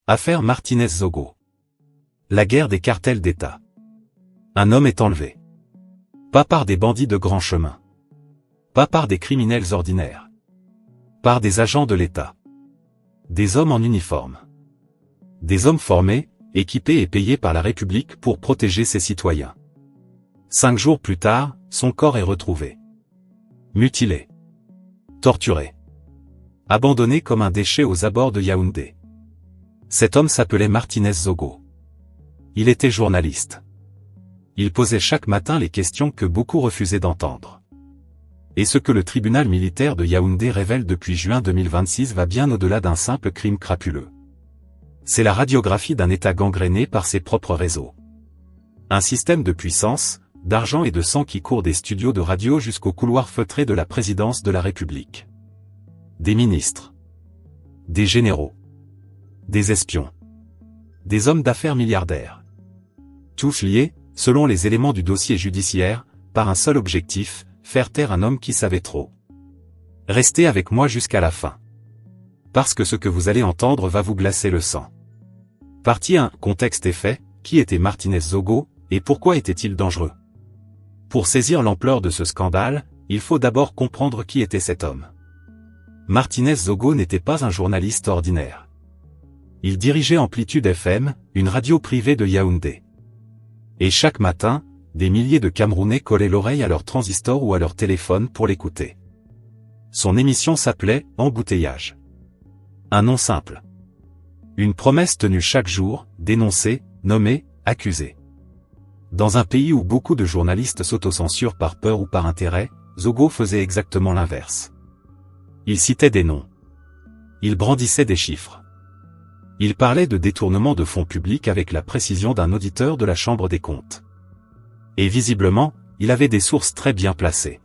Affaire Martinez-Zogo. La guerre des cartels d'État. Un homme est enlevé. Pas par des bandits de grand chemin. Pas par des criminels ordinaires. Par des agents de l'État. Des hommes en uniforme. Des hommes formés, équipés et payés par la République pour protéger ses citoyens. 5 jours plus tard, son corps est retrouvé. Mutilé. Torturé. Abandonné comme un déchet aux abords de Yaoundé. Cet homme s'appelait Martinez-Zogo. Il était journaliste. Il posait chaque matin les questions que beaucoup refusaient d'entendre. Et ce que le tribunal militaire de Yaoundé révèle depuis juin 2026 va bien au-delà d'un simple crime crapuleux. C'est la radiographie d'un État gangréné par ses propres réseaux. Un système de puissance, d'argent et de sang qui court des studios de radio jusqu'au couloir feutré de la présidence de la République. Des ministres. Des généraux. Des espions. Des hommes d'affaires milliardaires. Tous liés, selon les éléments du dossier judiciaire, par un seul objectif, faire taire un homme qui savait trop. Restez avec moi jusqu'à la fin. Parce que ce que vous allez entendre va vous glacer le sang. Partie 1. Contexte et fait. Qui était Martinez-Zogo, et pourquoi était-il dangereux? Pour saisir l'ampleur de ce scandale, il faut d'abord comprendre qui était cet homme. Martinez-Zogo n'était pas un journaliste ordinaire. Il dirigeait Amplitude FM, une radio privée de Yaoundé. Et chaque matin, des milliers de Camerounais collaient l'oreille à leur transistor ou à leur téléphone pour l'écouter. Son émission s'appelait « Embouteillage ». Un nom simple. Une promesse tenue chaque jour, dénoncée, nommée, accusée. Dans un pays où beaucoup de journalistes s'autocensurent par peur ou par intérêt, Zogo faisait exactement l'inverse. Il citait des noms. Il brandissait des chiffres. Il parlait de détournement de fonds publics avec la précision d'un auditeur de la Chambre des comptes. Et visiblement, il avait des sources très bien placées.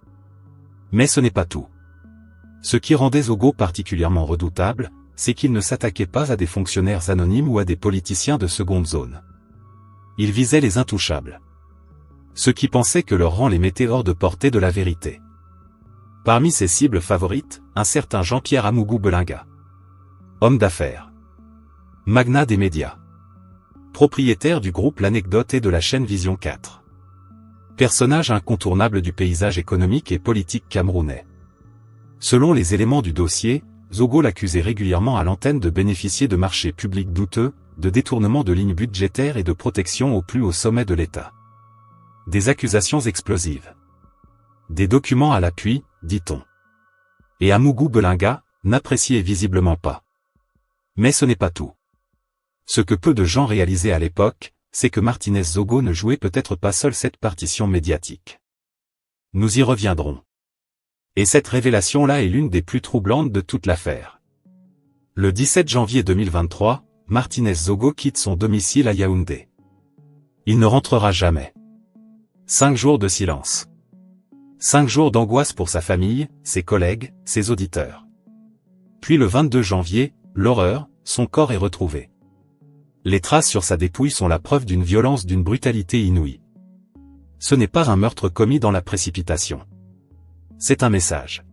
Mais ce n'est pas tout. Ce qui rendait Zogo particulièrement redoutable, c'est qu'il ne s'attaquait pas à des fonctionnaires anonymes ou à des politiciens de seconde zone. Il visait les intouchables. Ceux qui pensaient que leur rang les mettait hors de portée de la vérité. Parmi ses cibles favorites, un certain Jean-Pierre Amougou Belinga. Homme d'affaires. Magnat des médias. Propriétaire du groupe L'Anecdote et de la chaîne Vision 4. Personnage incontournable du paysage économique et politique camerounais. Selon les éléments du dossier, Zogo l'accusait régulièrement à l'antenne de bénéficier de marchés publics douteux, de détournement de lignes budgétaires et de protection au plus haut sommet de l'État. Des accusations explosives. Des documents à l'appui, dit-on. Et Amougou Belinga n'appréciait visiblement pas. Mais ce n'est pas tout. Ce que peu de gens réalisaient à l'époque, c'est que Martinez-Zogo ne jouait peut-être pas seul cette partition médiatique. Nous y reviendrons. Et cette révélation-là est l'une des plus troublantes de toute l'affaire. Le 17 janvier 2023, Martinez-Zogo quitte son domicile à Yaoundé. Il ne rentrera jamais. 5 jours de silence. 5 jours d'angoisse pour sa famille, ses collègues, ses auditeurs. Puis le 22 janvier, l'horreur, son corps est retrouvé. Les traces sur sa dépouille sont la preuve d'une violence d'une brutalité inouïe. Ce n'est pas un meurtre commis dans la précipitation. C'est un message.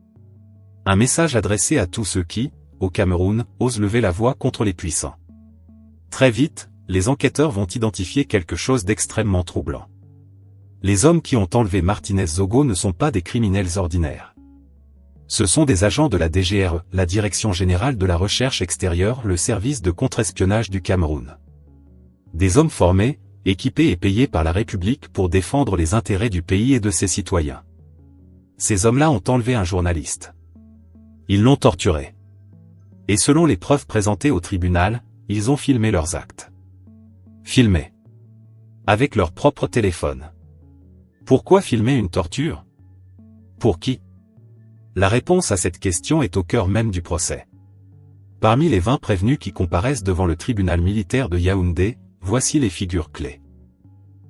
Un message adressé à tous ceux qui, au Cameroun, osent lever la voix contre les puissants. Très vite, les enquêteurs vont identifier quelque chose d'extrêmement troublant. Les hommes qui ont enlevé Martinez-Zogo ne sont pas des criminels ordinaires. Ce sont des agents de la DGRE, la Direction Générale de la Recherche Extérieure, le service de contre-espionnage du Cameroun. Des hommes formés, équipés et payés par la République pour défendre les intérêts du pays et de ses citoyens. Ces hommes-là ont enlevé un journaliste. Ils l'ont torturé. Et selon les preuves présentées au tribunal, ils ont filmé leurs actes. Filmé. Avec leur propre téléphone. Pourquoi filmer une torture? Pour qui? La réponse à cette question est au cœur même du procès. Parmi les 20 prévenus qui comparaissent devant le tribunal militaire de Yaoundé, voici les figures clés.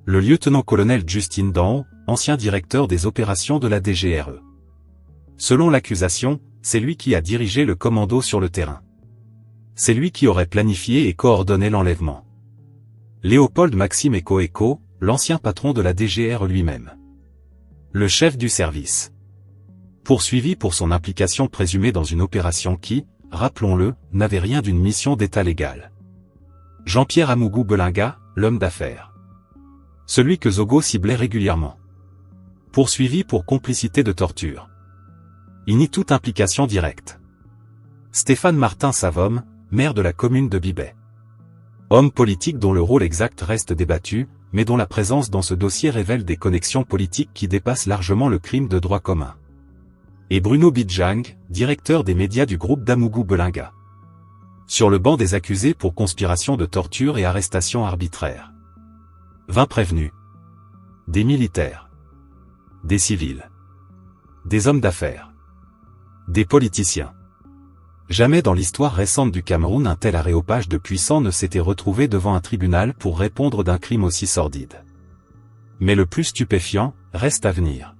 Le lieutenant-colonel Justin Dan, ancien directeur des opérations de la DGRE. Selon l'accusation, c'est lui qui a dirigé le commando sur le terrain. C'est lui qui aurait planifié et coordonné l'enlèvement. Léopold Maxime Eko, l'ancien patron de la DGRE lui-même. Le chef du service. Poursuivi pour son implication présumée dans une opération qui, rappelons-le, n'avait rien d'une mission d'état légal. Jean-Pierre Amougou Belinga, l'homme d'affaires. Celui que Zogo ciblait régulièrement. Poursuivi pour complicité de torture. Il nie toute implication directe. Stéphane Martin Savom, maire de la commune de Bibey. Homme politique dont le rôle exact reste débattu, mais dont la présence dans ce dossier révèle des connexions politiques qui dépassent largement le crime de droit commun. Et Bruno Bidjang, directeur des médias du groupe d'Amougou Belinga. Sur le banc des accusés pour conspiration de torture et arrestation arbitraire. 20 prévenus. Des militaires. Des civils. Des hommes d'affaires. Des politiciens. Jamais dans l'histoire récente du Cameroun un tel aréopage de puissants ne s'était retrouvé devant un tribunal pour répondre d'un crime aussi sordide. Mais le plus stupéfiant reste à venir.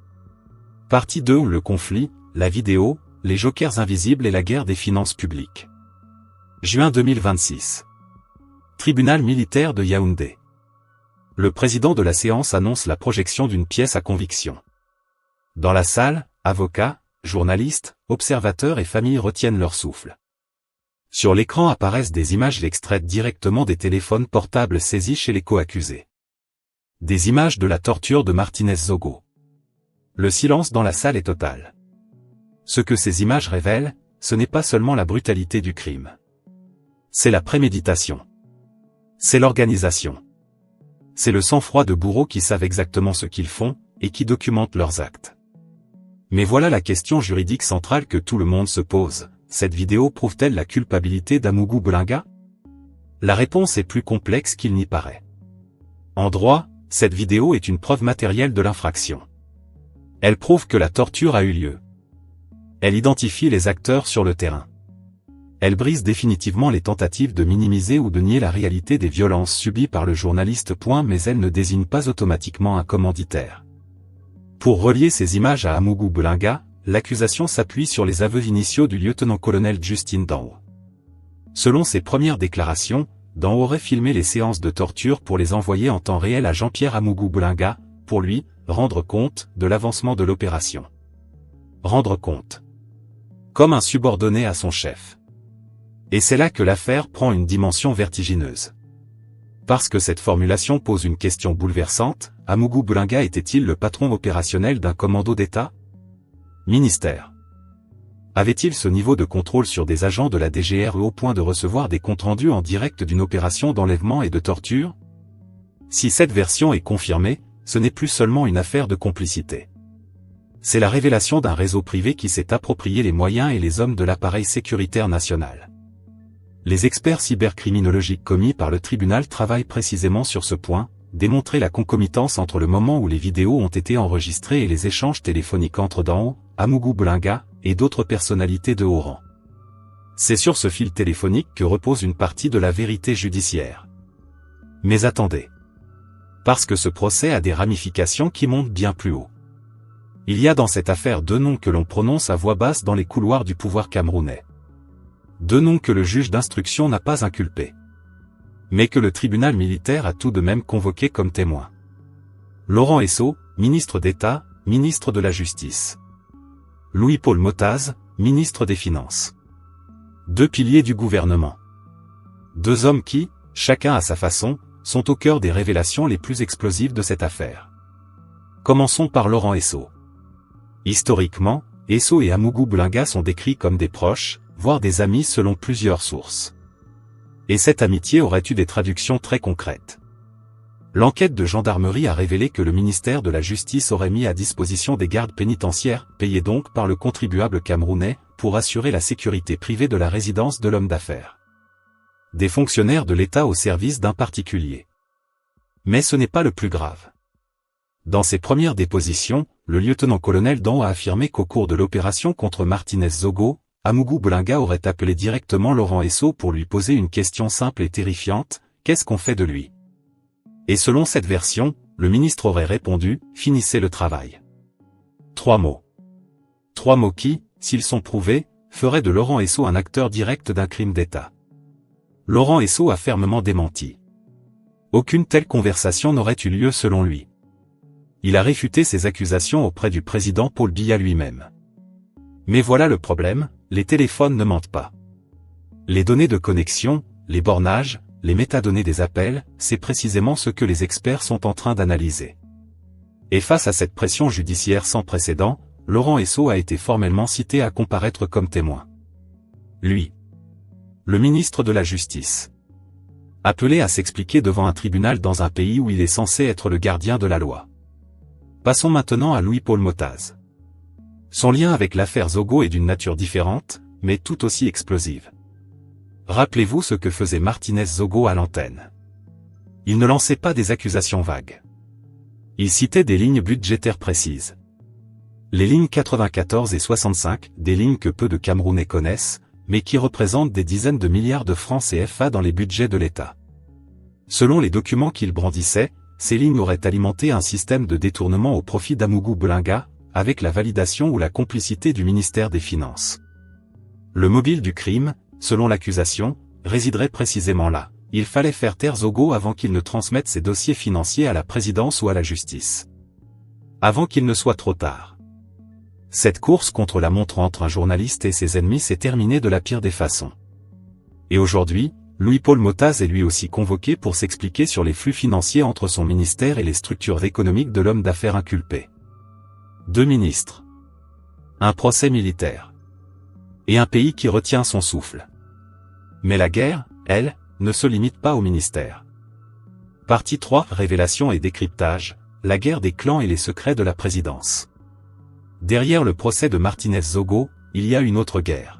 Partie 2, le conflit, la vidéo, les jokers invisibles et la guerre des finances publiques. Juin 2026. Tribunal militaire de Yaoundé. Le président de la séance annonce la projection d'une pièce à conviction. Dans la salle, avocats, journalistes, observateurs et familles retiennent leur souffle. Sur l'écran apparaissent des images extraites directement des téléphones portables saisis chez les co-accusés. Des images de la torture de Martinez Zogo. Le silence dans la salle est total. Ce que ces images révèlent, ce n'est pas seulement la brutalité du crime. C'est la préméditation. C'est l'organisation. C'est le sang-froid de bourreaux qui savent exactement ce qu'ils font, et qui documentent leurs actes. Mais voilà la question juridique centrale que tout le monde se pose. Cette vidéo prouve-t-elle la culpabilité d'Amougou Belinga? La réponse est plus complexe qu'il n'y paraît. En droit, cette vidéo est une preuve matérielle de l'infraction. Elle prouve que la torture a eu lieu. Elle identifie les acteurs sur le terrain. Elle brise définitivement les tentatives de minimiser ou de nier la réalité des violences subies par le journaliste. Mais elle ne désigne pas automatiquement un commanditaire. Pour relier ces images à Amougou Belinga, l'accusation s'appuie sur les aveux initiaux du lieutenant-colonel Justin Danho. Selon ses premières déclarations, Danho aurait filmé les séances de torture pour les envoyer en temps réel à Jean-Pierre Amougou Belinga, pour lui rendre compte de l'avancement de l'opération. Rendre compte. Comme un subordonné à son chef. Et c'est là que l'affaire prend une dimension vertigineuse. Parce que cette formulation pose une question bouleversante, Amougou Belinga était-il le patron opérationnel d'un commando d'État? Ministère. Avait-il ce niveau de contrôle sur des agents de la DGRE au point de recevoir des comptes rendus en direct d'une opération d'enlèvement et de torture? Si cette version est confirmée, ce n'est plus seulement une affaire de complicité. C'est la révélation d'un réseau privé qui s'est approprié les moyens et les hommes de l'appareil sécuritaire national. Les experts cybercriminologiques commis par le tribunal travaillent précisément sur ce point, démontrer la concomitance entre le moment où les vidéos ont été enregistrées et les échanges téléphoniques entre Danho, Amougou Belinga, et d'autres personnalités de haut rang. C'est sur ce fil téléphonique que repose une partie de la vérité judiciaire. Mais attendez. Parce que ce procès a des ramifications qui montent bien plus haut. Il y a dans cette affaire deux noms que l'on prononce à voix basse dans les couloirs du pouvoir camerounais. Deux noms que le juge d'instruction n'a pas inculpés. Mais que le tribunal militaire a tout de même convoqués comme témoins. Laurent Esso, ministre d'État, ministre de la Justice. Louis-Paul Motaz, ministre des Finances. Deux piliers du gouvernement. Deux hommes qui, chacun à sa façon, sont au cœur des révélations les plus explosives de cette affaire. Commençons par Laurent Esso. Historiquement, Esso et Amougou Belinga sont décrits comme des proches, voire des amis selon plusieurs sources. Et cette amitié aurait eu des traductions très concrètes. L'enquête de gendarmerie a révélé que le ministère de la Justice aurait mis à disposition des gardes pénitentiaires, payés donc par le contribuable camerounais, pour assurer la sécurité privée de la résidence de l'homme d'affaires. Des fonctionnaires de l'État au service d'un particulier. Mais ce n'est pas le plus grave. Dans ses premières dépositions, le lieutenant-colonel Danho a affirmé qu'au cours de l'opération contre Martinez Zogo, Amougou Belinga aurait appelé directement Laurent Esso pour lui poser une question simple et terrifiante, qu'est-ce qu'on fait de lui? Et selon cette version, le ministre aurait répondu, finissez le travail. 3 mots. 3 mots qui, s'ils sont prouvés, feraient de Laurent Esso un acteur direct d'un crime d'État. Laurent Esso a fermement démenti. Aucune telle conversation n'aurait eu lieu selon lui. Il a réfuté ces accusations auprès du président Paul Biya lui-même. Mais voilà le problème, les téléphones ne mentent pas. Les données de connexion, les bornages, les métadonnées des appels, c'est précisément ce que les experts sont en train d'analyser. Et face à cette pression judiciaire sans précédent, Laurent Esso a été formellement cité à comparaître comme témoin. Lui, le ministre de la Justice, appelé à s'expliquer devant un tribunal dans un pays où il est censé être le gardien de la loi. Passons maintenant à Louis-Paul Motaz. Son lien avec l'affaire Zogo est d'une nature différente, mais tout aussi explosive. Rappelez-vous ce que faisait Martinez Zogo à l'antenne. Il ne lançait pas des accusations vagues. Il citait des lignes budgétaires précises. Les lignes 94 et 65, des lignes que peu de Camerounais connaissent, mais qui représentent des dizaines de milliards de francs CFA dans les budgets de l'État. Selon les documents qu'il brandissait, ces lignes auraient alimenté un système de détournement au profit d'Amougou Belinga, avec la validation ou la complicité du ministère des Finances. Le mobile du crime, selon l'accusation, résiderait précisément là. Il fallait faire taire Zogo avant qu'il ne transmette ses dossiers financiers à la présidence ou à la justice. Avant qu'il ne soit trop tard. Cette course contre la montre entre un journaliste et ses ennemis s'est terminée de la pire des façons. Et aujourd'hui, Louis-Paul Motaz est lui aussi convoqué pour s'expliquer sur les flux financiers entre son ministère et les structures économiques de l'homme d'affaires inculpé. 2 ministres. Un procès militaire. Et un pays qui retient son souffle. Mais la guerre, elle, ne se limite pas au ministère. Partie 3, révélation et décryptage, la guerre des clans et les secrets de la présidence. Derrière le procès de Martinez Zogo, il y a une autre guerre.